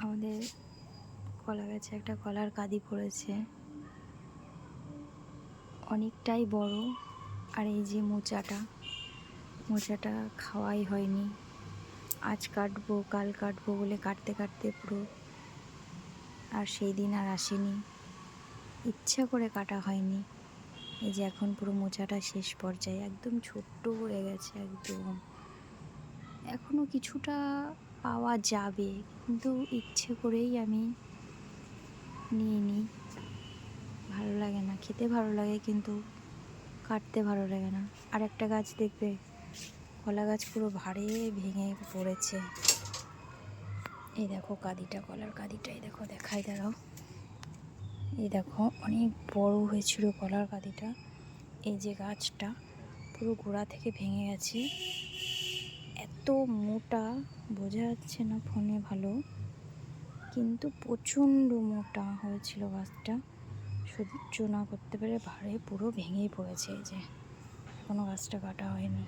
আমাদের কলা গাছে একটা কলার কাঁদি পড়েছে, অনেকটাই বড়। আর এই যে মোচাটা খাওয়াই হয়নি। আজ কাটবো কাল কাটবো বলে কাটতে কাটতে পুরো আর সেই দিন আর আসেনি, ইচ্ছা করে কাটা হয়নি। এই যে এখন পুরো মোচাটা শেষ পর্যায়ে, একদম ছোট্ট হয়ে গেছে একদম। এখনো কিছুটা পাওয়া যাবে, কিন্তু ইচ্ছে করেই আমি নিইনি। ভালো লাগে না, খেতে ভালো লাগে কিন্তু কাটতে ভালো লাগে না। আর একটা গাছ দেখবে, কলা গাছ পুরো ভারে ভেঙে পড়েছে। এই দেখো কাঁদিটা, কলার কাঁদিটা, এই দেখো দেখাই দাঁড়াও। এই দেখো অনেক বড় হয়েছিল কলার কাঁদিটা। এই যে গাছটা পুরো গোড়া থেকে ভেঙে গেছে, এত মোটা বোঝা যাচ্ছে না ফোনে ভালো, কিন্তু প্রচণ্ড মোটা হয়েছিল গাছটা। সহ্য না করতে পেরে ভারে পুরো ভেঙেই পড়েছে। এই যে এখনো গাছটা কাটা হয়নি।